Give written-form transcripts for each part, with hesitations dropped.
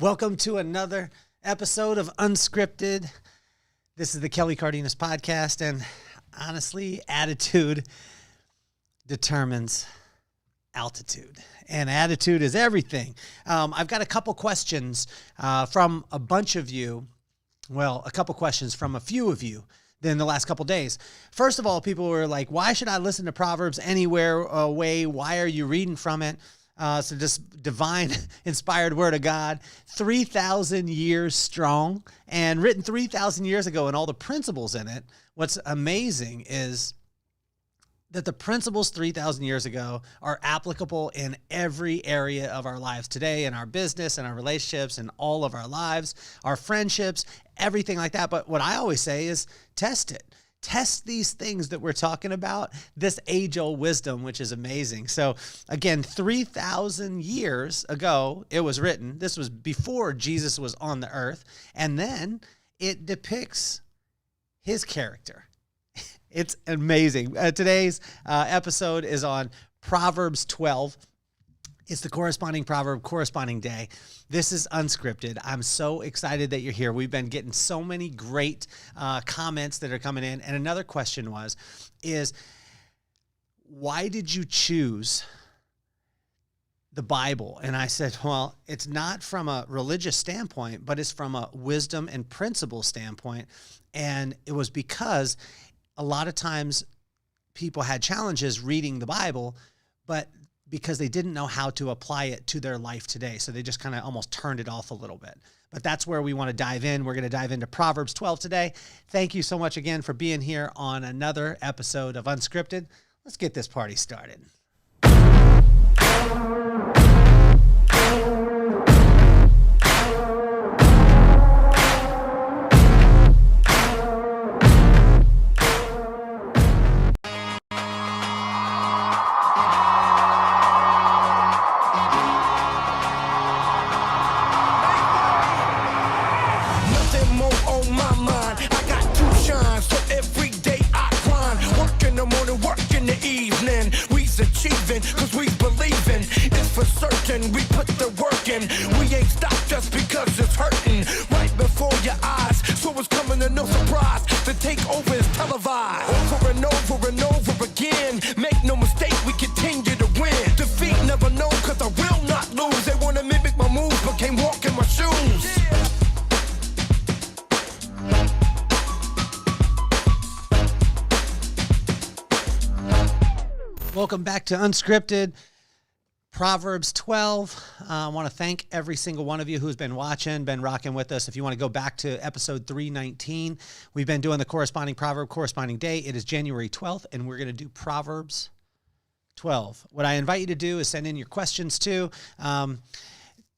Welcome to another episode of Unscripted. This is the Kelly Cardenas podcast, and honestly, attitude determines altitude, and attitude is everything. I've got a couple questions from a bunch of you. Well, a couple questions from a few of you in the last couple days. First of all, people were like, why should I listen to Proverbs anywhere away? Why are you reading from it? So just divine inspired word of God, 3,000 years strong and written 3,000 years ago, and all the principles in it. What's amazing is that the principles 3,000 years ago are applicable in every area of our lives today, in our business and our relationships and all of our lives, our friendships, everything like that. But what I always say is test it. Test these things that we're talking about, this age-old wisdom, which is amazing. So again, 3,000 years ago, it was written. This was before Jesus was on the earth. And then it depicts his character. It's amazing. Today's episode is on Proverbs 12. It's the corresponding proverb, corresponding day. This is Unscripted. I'm so excited that you're here. We've been getting so many great comments that are coming in. And another question is why did you choose the Bible? And I said, well, it's not from a religious standpoint, but it's from a wisdom and principle standpoint. And it was because a lot of times people had challenges reading the Bible, but because they didn't know how to apply it to their life today. So they just kind of almost turned it off a little bit. But that's where we want to dive in. We're going to dive into Proverbs 12 today. Thank you so much again for being here on another episode of Unscripted. Let's get this party started. Cause we believing it's for certain. We put the work in. We ain't stopped just because it's hurting right before your eyes. So it's coming to no surprise. The takeover is televised over and over and over again. Make no mistake, we continue to win. Defeat never known, cause I will not lose. They wanna mimic my moves, but can't walk in my shoes. Welcome back to Unscripted, Proverbs 12. I want to thank every single one of you who's been watching, been rocking with us. If you want to go back to episode 319, we've been doing the corresponding proverb, corresponding day. It is January 12th, and we're going to do Proverbs 12. What I invite you to do is send in your questions too.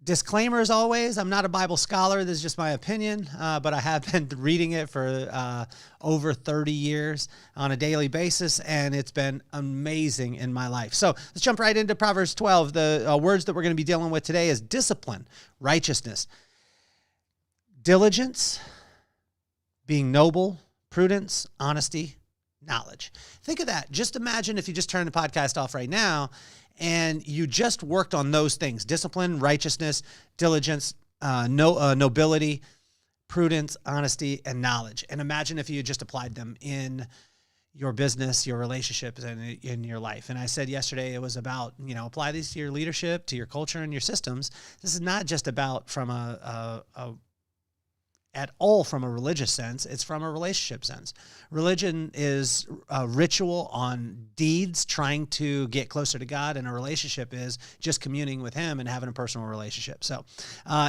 Disclaimer as always, I'm not a Bible scholar. This is just my opinion, but I have been reading it for over 30 years on a daily basis, and it's been amazing in my life. So let's jump right into Proverbs 12. The words that we're going to be dealing with today is discipline, righteousness, diligence, being noble, prudence, honesty, knowledge. Think of that. Just imagine if you just turn the podcast off right now and you just worked on those things: discipline, righteousness, diligence, nobility, prudence, honesty, and knowledge. And imagine if you just applied them in your business, your relationships, and in your life. And I said yesterday it was about, apply these to your leadership, to your culture, and your systems. This is not just about from at all from a religious sense. It's from a relationship sense. Religion is a ritual on deeds trying to get closer to God, and a relationship is just communing with him and having a personal relationship. So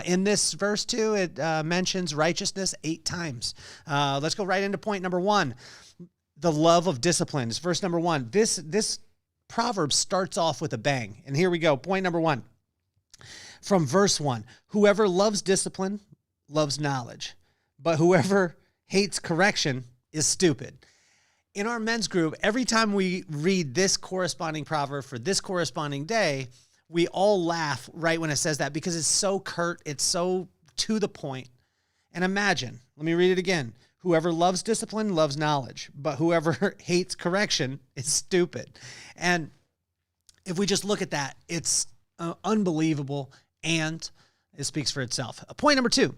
in this verse too, it mentions righteousness 8 times. Let's go right into point number 1, the love of discipline. It's verse number 1. This proverb starts off with a bang. And here we go. Point number 1 from verse 1. Whoever loves discipline loves knowledge, but whoever hates correction is stupid. In our men's group, every time we read this corresponding proverb for this corresponding day, we all laugh right when it says that, because it's so curt, it's so to the point. And imagine, let me read it again. Whoever loves discipline loves knowledge, but whoever hates correction is stupid. And if we just look at that, it's unbelievable. And It speaks for itself. Point number 2,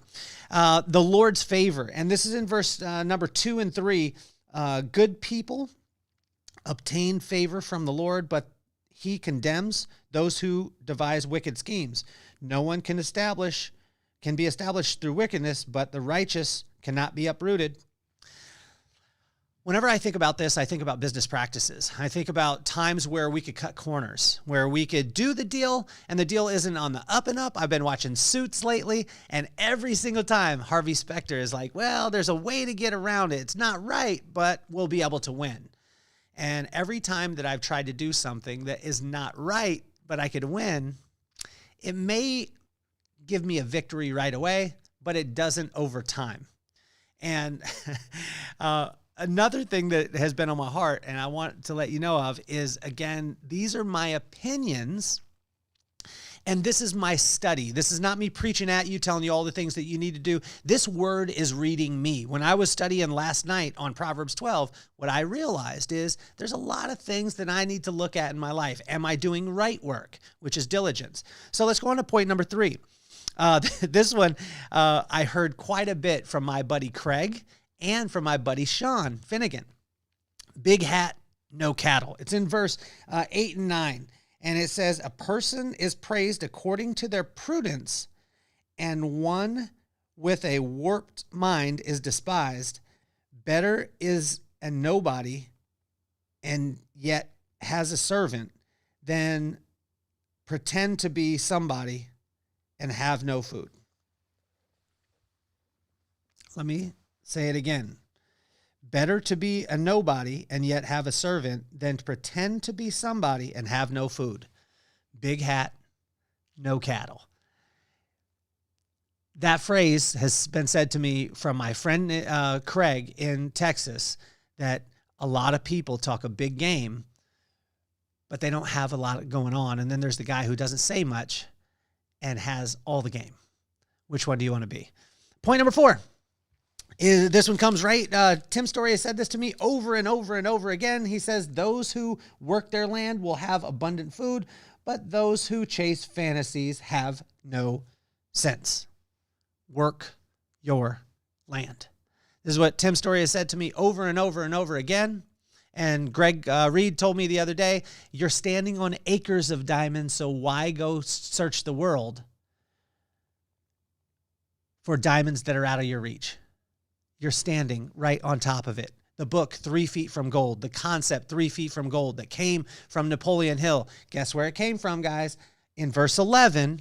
the Lord's favor. And this is in verse number 2 and 3. Good people obtain favor from the Lord, but he condemns those who devise wicked schemes. No one can be established through wickedness, but the righteous cannot be uprooted. Whenever I think about this, I think about business practices. I think about times where we could cut corners, where we could do the deal and the deal isn't on the up and up. I've been watching Suits lately, and every single time Harvey Specter is like, well, there's a way to get around it. It's not right, but we'll be able to win. And every time that I've tried to do something that is not right, but I could win, it may give me a victory right away, but it doesn't over time. And another thing that has been on my heart and I want to let you know of is, again, these are my opinions and this is my study. This is not me preaching at you, telling you all the things that you need to do. This word is reading me. When I was studying last night on Proverbs 12, what I realized is there's a lot of things that I need to look at in my life. Am I doing right work, which is diligence? So let's go on to point number 3. This one, I heard quite a bit from my buddy Craig and from my buddy Sean Finnegan. Big hat, no cattle. It's in verse 8 and 9. And it says, a person is praised according to their prudence, and one with a warped mind is despised. Better is a nobody and yet has a servant than pretend to be somebody and have no food. Let me say it again. Better to be a nobody and yet have a servant than to pretend to be somebody and have no food. Big hat, no cattle. That phrase has been said to me from my friend Craig in Texas, that a lot of people talk a big game, but they don't have a lot going on. And then there's the guy who doesn't say much and has all the game. Which one do you want to be? Point number 4. This one comes right. Tim Story has said this to me over and over and over again. He says, those who work their land will have abundant food, but those who chase fantasies have no sense. Work your land. This is what Tim Story has said to me over and over and over again. And Greg Reed told me the other day, you're standing on acres of diamonds, so why go search the world for diamonds that are out of your reach? You're standing right on top of it. The book, 3 Feet from Gold, the concept, 3 Feet from Gold, that came from Napoleon Hill. Guess where it came from, guys? In verse 11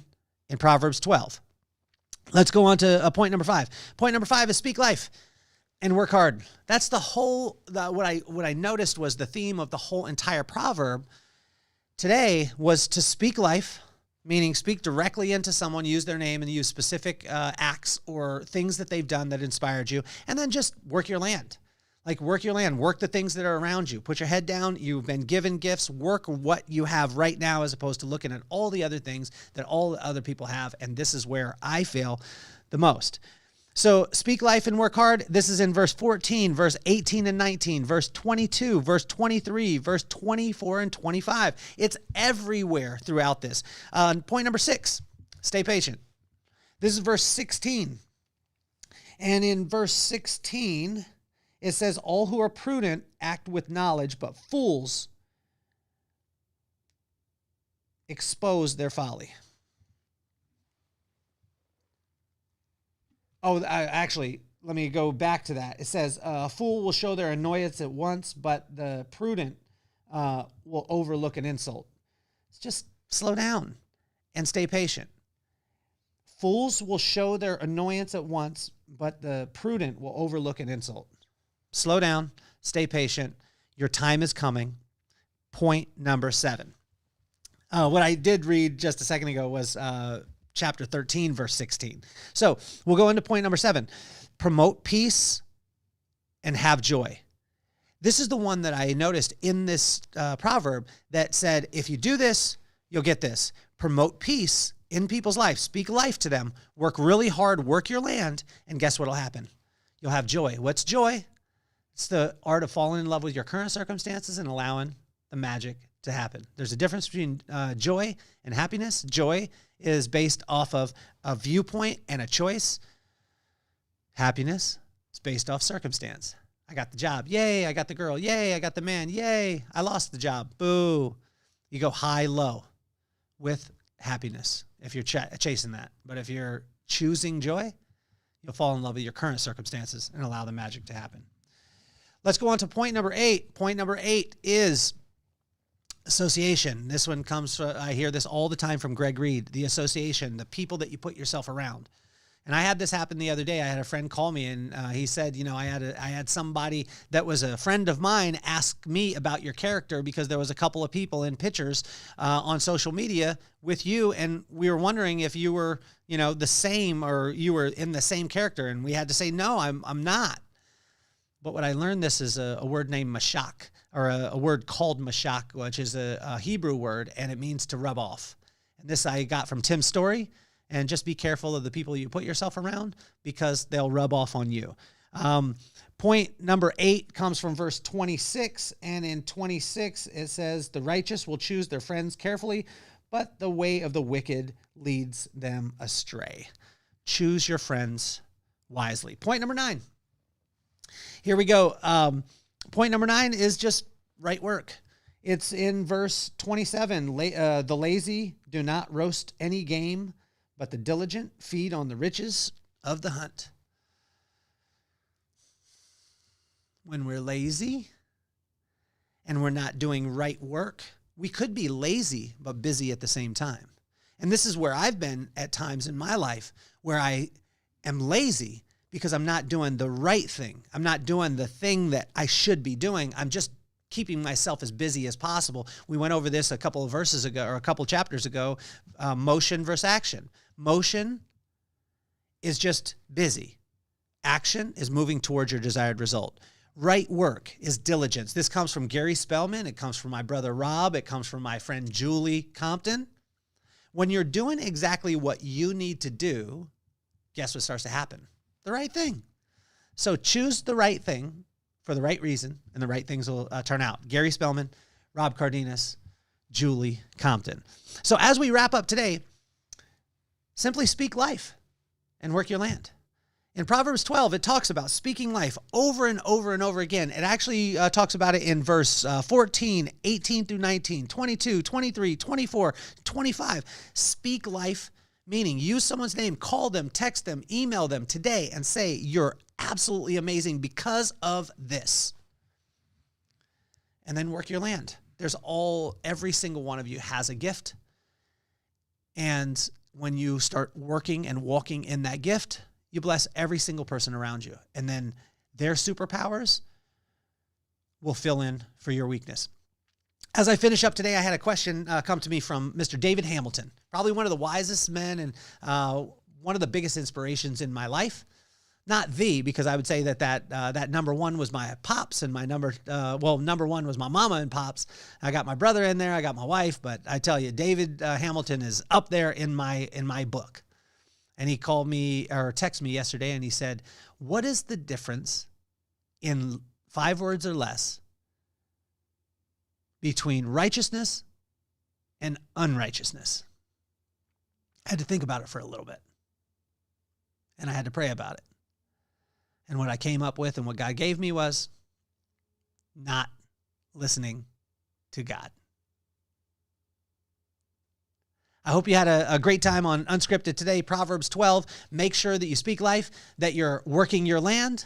in Proverbs 12. Let's go on to point number 5. Point number 5 is speak life and work hard. That's what I noticed was the theme of the whole entire proverb today was to speak life, meaning speak directly into someone, use their name and use specific acts or things that they've done that inspired you, and then just work your land. Like work your land, work the things that are around you. Put your head down. You've been given gifts. Work what you have right now as opposed to looking at all the other things that all the other people have, and this is where I fail the most. So speak life and work hard. This is in verse 14, verse 18 and 19, verse 22, verse 23, verse 24 and 25. It's everywhere throughout this. Point number 6, stay patient. This is verse 16. And in verse 16, it says, all who are prudent act with knowledge, but fools expose their folly. Oh, actually, let me go back to that. It says, a fool will show their annoyance at once, but the prudent will overlook an insult. Just slow down and stay patient. Fools will show their annoyance at once, but the prudent will overlook an insult. Slow down, stay patient. Your time is coming. Point number 7. What I did read just a second ago was chapter 13, verse 16. So we'll go into point number 7. Promote peace and have joy. This is the one that I noticed in this proverb that said, if you do this, you'll get this. Promote peace in people's life. Speak life to them. Work really hard. Work your land. And guess what will happen? You'll have joy. What's joy? It's the art of falling in love with your current circumstances and allowing the magic to happen. There's a difference between joy and happiness. Joy is based off of a viewpoint and a choice. Happiness is based off circumstance. I got the job. Yay, I got the girl. Yay, I got the man. Yay, I lost the job. Boo. You go high, low with happiness if you're chasing that. But if you're choosing joy, you'll fall in love with your current circumstances and allow the magic to happen. Let's go on to point number 8. Point number 8 is association. This one comes, I hear this all the time from Greg Reed, the association, the people that you put yourself around. And I had this happen the other day. I had a friend call me and he said, you know, I had somebody that was a friend of mine ask me about your character because there was a couple of people in pictures on social media with you. And we were wondering if you were, you know, the same or you were in the same character. And we had to say, no, I'm not. But what I learned, this is a word named mashak, or a word called mashak, which is a Hebrew word, and it means to rub off. And this I got from Tim's story. And just be careful of the people you put yourself around because they'll rub off on you. Point number 8 comes from verse 26. And in 26, it says, the righteous will choose their friends carefully, but the way of the wicked leads them astray. Choose your friends wisely. Point number 9. Here we go. Point number 9 is just right work. It's in verse 27. The lazy do not roast any game, but the diligent feed on the riches of the hunt. When we're lazy and we're not doing right work, we could be lazy but busy at the same time. And this is where I've been at times in my life where I am lazy because I'm not doing the right thing. I'm not doing the thing that I should be doing. I'm just keeping myself as busy as possible. We went over this a couple of verses ago or a couple chapters ago, motion versus action. Motion is just busy. Action is moving towards your desired result. Right work is diligence. This comes from Gary Spellman. It comes from my brother Rob. It comes from my friend Julie Compton. When you're doing exactly what you need to do, guess what starts to happen? The right thing. So choose the right thing for the right reason, and the right things will turn out. Gary Spellman, Rob Cardenas, Julie Compton. So as we wrap up today, simply speak life and work your land. In Proverbs 12, it talks about speaking life over and over and over again. It actually talks about it in verse 14, 18 through 19, 22, 23, 24, 25. Speak life, meaning use someone's name, call them, text them, email them today and say, you're absolutely amazing because of this. And then work your land. Every single one of you has a gift. And when you start working and walking in that gift, you bless every single person around you. And then their superpowers will fill in for your weakness. As I finish up today, I had a question come to me from Mr. David Hamilton, probably one of the wisest men and one of the biggest inspirations in my life. Not because I would say that number one was my pops and my number one was my mama and pops. I got my brother in there, I got my wife, but I tell you, David Hamilton is up there in my book. And he called me or texted me yesterday and he said, what is the difference in 5 words or less between righteousness and unrighteousness? I had to think about it for a little bit. And I had to pray about it. And what I came up with and what God gave me was not listening to God. I hope you had a great time on Unscripted today, Proverbs 12. Make sure that you speak life, that you're working your land,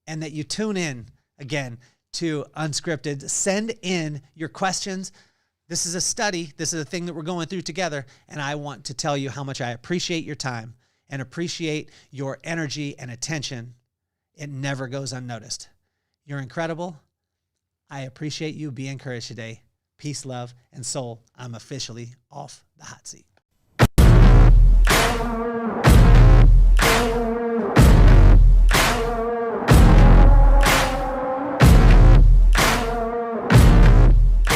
and that you tune in again to Unscripted. Send in your questions. This is a study. This is a thing that we're going through together, and I want to tell you how much I appreciate your time and appreciate your energy and attention. It never goes unnoticed. You're incredible. I appreciate you. Be encouraged today. Peace, love, and soul. I'm officially off the hot seat.